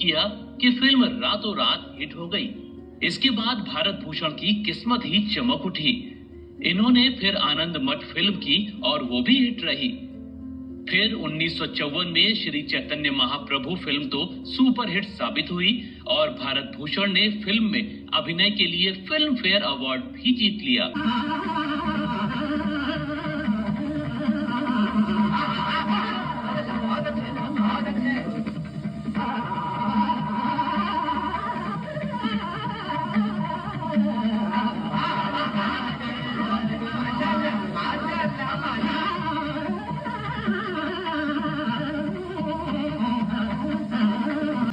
किया कि फिल्म रातों रात हिट हो गई। इसके बाद भारत भूषण की किस्मत ही चमक उठी। इन्होंने फिर आनंद मठ फिल्म की और वो भी हिट रही। फिर 1954 में श्री चैतन्य महाप्रभु फिल्म तो सुपर हिट साबित हुई और भारत भूषण ने फिल्म में अभिनय के लिए फिल्म फेयर अवार्ड भी जीत लिया।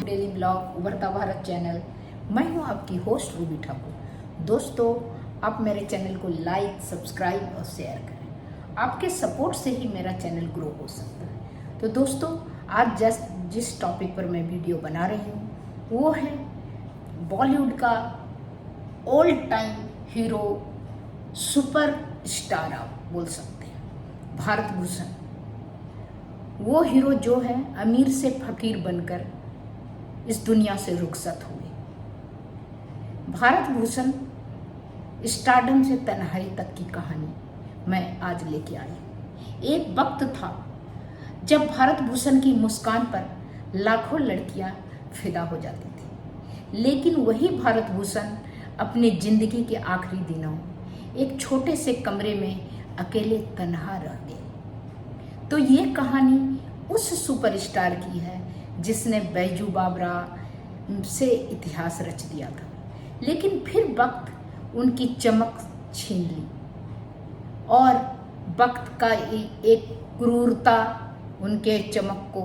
डेली ब्लॉग उभरता भारत चैनल, मैं हूँ आपकी होस्ट रूबी ठाकुर। दोस्तों, आप मेरे चैनल को लाइक, सब्सक्राइब और शेयर करें। आपके सपोर्ट से ही मेरा चैनल ग्रो हो सकता है। तो दोस्तों, आज जिस टॉपिक पर मैं वीडियो बना रही हूँ वो है बॉलीवुड का all time hero, super star आप बोल सकते हैं, भारत भूषण। वो हीरो जो है अमीर से फकीर बनकर इस दुनिया से रुखसत हुए। भारत भूषण स्टारडम से तन्हाई तक की कहानी मैं आज लेके आई। एक वक्त था जब भारत भूषण की मुस्कान पर लाखों लड़कियां फिदा हो जाती थी, लेकिन वही भारत भूषण अपनी जिंदगी के आखिरी दिनों एक छोटे से कमरे में अकेले तन्हा रह गए। तो ये कहानी उस सुपरस्टार की है जिसने बैजू बावरा से इतिहास रच दिया था, लेकिन फिर वक्त उनकी चमक छीन ली और वक्त का एक क्रूरता उनके चमक को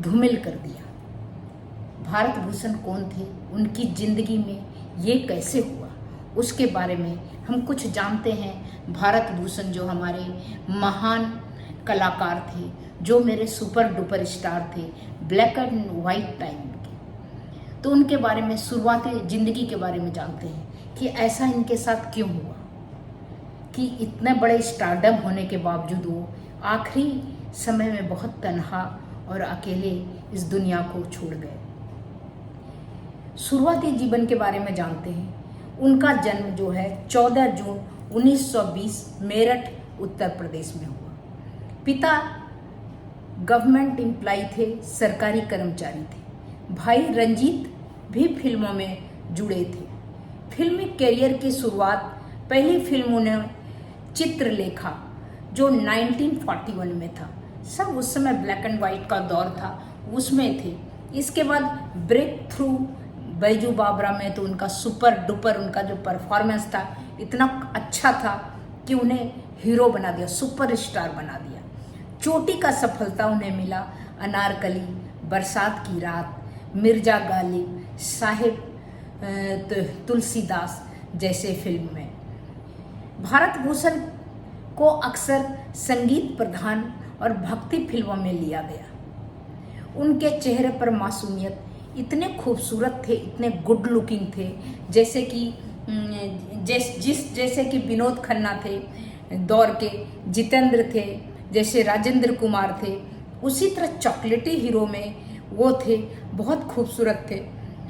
धूमिल कर दिया। भारत भूषण कौन थे, उनकी जिंदगी में ये कैसे हुआ, उसके बारे में हम कुछ जानते हैं। भारत भूषण जो हमारे महान कलाकार थे, जो मेरे सुपर डुपर स्टार थे ब्लैक एंड वाइट टाइम के, तो उनके बारे में शुरुआती जिंदगी के बारे में जानते हैं कि ऐसा इनके साथ क्यों हुआ कि इतने बड़े स्टारडम होने के बावजूद वो आखिरी समय में बहुत तन्हा और अकेले इस दुनिया को छोड़ गए। शुरुआती जीवन के बारे में जानते हैं। उनका जन्म जो है 14 जून 1920 मेरठ उत्तर प्रदेश में हुआ। पिता गवर्नमेंट एम्प्लॉय थे, सरकारी कर्मचारी थे। भाई रंजीत भी फिल्मों में जुड़े थे। फिल्मी करियर की शुरुआत पहली फिल्म उन्हें चित्रलेखा जो 1941 में था, सब उस समय ब्लैक एंड वाइट का दौर था, उसमें थे। इसके बाद ब्रेक थ्रू बैजू बावरा में तो उनका सुपर डुपर उनका जो परफॉर्मेंस था इतना अच्छा था कि उन्हें हीरो बना दिया, सुपर स्टार बना दिया। चोटी का सफलता उन्हें मिला अनारकली, बरसात की रात, मिर्जा गालिब, साहिब तुलसीदास जैसे फिल्म में। भारत भूषण को अक्सर संगीत प्रधान और भक्ति फिल्मों में लिया गया। उनके चेहरे पर मासूमियत, इतने खूबसूरत थे, इतने गुड लुकिंग थे, जैसे कि विनोद खन्ना थे दौर के, जितेंद्र थे, जैसे राजेंद्र कुमार थे। उसी तरह चॉकलेटी हीरो में वो थे, बहुत खूबसूरत थे।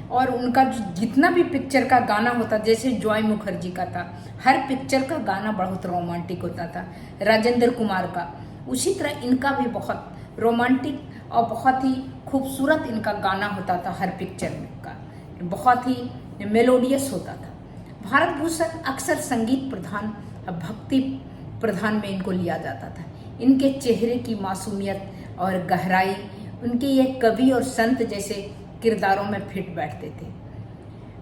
और उनका जितना भी पिक्चर का गाना होता, जैसे जॉय मुखर्जी का था, हर पिक्चर का गाना बहुत रोमांटिक होता था, राजेंद्र कुमार का उसी तरह इनका भी बहुत रोमांटिक और बहुत ही खूबसूरत इनका गाना होता था। हर पिक्चर में का बहुत ही मेलोडियस होता था। भारत भूषण अक्सर संगीत प्रधान और भक्ति प्रधान में इनको लिया जाता था। इनके चेहरे की मासूमियत और गहराई उनके ये कवि और संत जैसे किरदारों में फिट बैठते थे।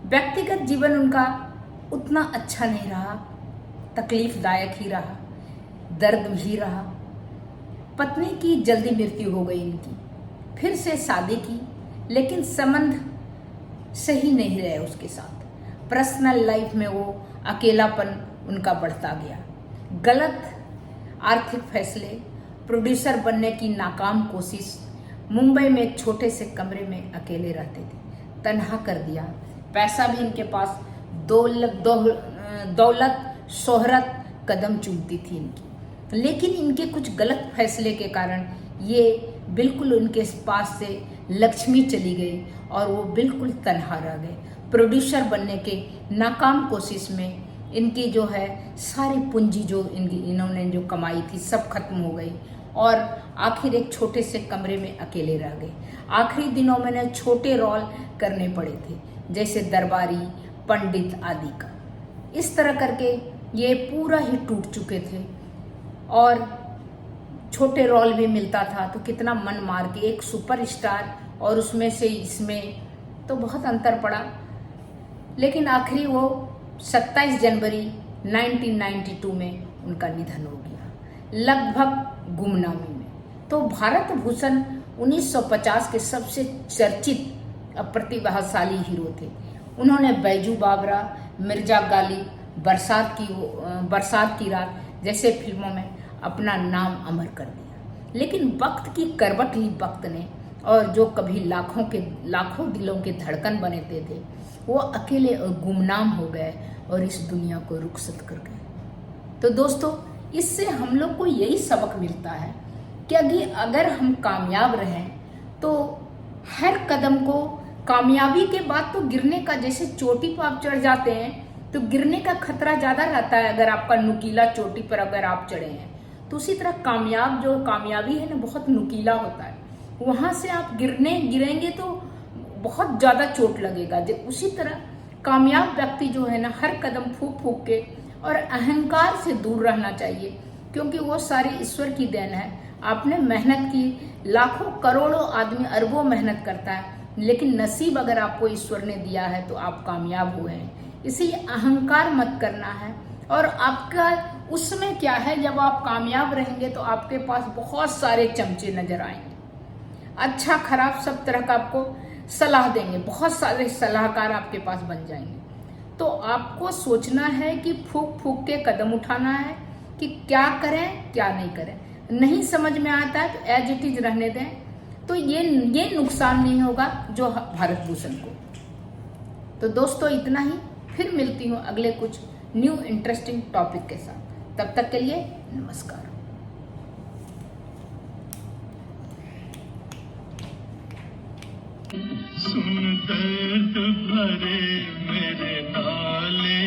व्यक्तिगत जीवन उनका उतना अच्छा नहीं रहा, तकलीफदायक ही रहा, दर्द भी रहा। पत्नी की जल्दी मृत्यु हो गई इनकी, फिर से शादी की, लेकिन संबंध सही नहीं रहे उसके साथ। पर्सनल लाइफ में वो अकेलापन उनका बढ़ता गया। गलत आर्थिक फैसले, प्रोड्यूसर बनने की नाकाम कोशिश, मुंबई में एक छोटे से कमरे में अकेले रहते थे, तन्हा कर दिया। पैसा भी इनके पास, दौलत शोहरत कदम चूमती थी इनकी, लेकिन इनके कुछ गलत फैसले के कारण ये बिल्कुल उनके पास से लक्ष्मी चली गई और वो बिल्कुल तन्हा रह गए। प्रोड्यूसर बनने के नाकाम कोशिश में इनकी जो है सारी पूंजी जो इन्होंने जो कमाई थी सब खत्म हो गई और आखिर एक छोटे से कमरे में अकेले रह गए। आखिरी दिनों में इन्हें छोटे रोल करने पड़े थे, जैसे दरबारी, पंडित आदि का। इस तरह करके ये पूरा ही टूट चुके थे और छोटे रोल भी मिलता था तो कितना मन मार के एक सुपरस्टार और उसमें से इसमें तो बहुत अंतर पड़ा। लेकिन आखिरी वो 27 जनवरी 1992 में उनका निधन हो गया, लगभग गुमनामी में। तो भारत भूषण 1950 के सबसे चर्चित प्रतिभाशाली हीरो थे। उन्होंने बैजू बावरा, मिर्जा गालिब, बरसात की रात जैसे फिल्मों में अपना नाम अमर कर दिया। लेकिन वक्त की करवट ली वक्त ने, और जो कभी लाखों दिलों के धड़कन बनते थे वो अकेले और गुमनाम हो गए और इस दुनिया को रुखसत कर गए। तो दोस्तों, इससे हम लोग को यही सबक मिलता है कि अगर हम कामयाब रहें तो हर कदम को, कामयाबी के बाद तो गिरने का, जैसे चोटी पर आप चढ़ जाते हैं तो गिरने का खतरा ज़्यादा रहता है अगर आपका नुकीला चोटी पर अगर आप चढ़े हैं, तो उसी तरह कामयाबी है ना बहुत नुकीला होता है। वहाँ से आप गिरेंगे तो बहुत ज़्यादा चोट लगेगा। उसी तरह कामयाब व्यक्ति जो है ना हर कदम फूक फूक के और अहंकार से दूर रहना चाहिए, क्योंकि वो सारी ईश्वर की देन है। आपने मेहनत की, लाखों करोड़ों आदमी अरबों मेहनत करता है, लेकिन नसीब अगर आपको ईश्वर ने दिया है तो आप कामयाब हुए हैं। इसलिए अहंकार मत करना है। और आपका उस समय क्या है, जब आप कामयाब रहेंगे तो आपके पास बहुत सारे चमचे नजर आएंगे, अच्छा खराब सब तरह का आपको सलाह देंगे, बहुत सारे सलाहकार आपके पास बन जाएंगे। तो आपको सोचना है कि फूक फूक के कदम उठाना है कि क्या करें क्या नहीं करें। नहीं समझ में आता है तो एज इट इज रहने दें, तो ये नुकसान नहीं होगा जो भारत भूषण को। तो दोस्तों इतना ही, फिर मिलती हूँ अगले कुछ न्यू इंटरेस्टिंग टॉपिक के साथ। तब तक के लिए नमस्कार। सुन दर्द भरे मेरे नाले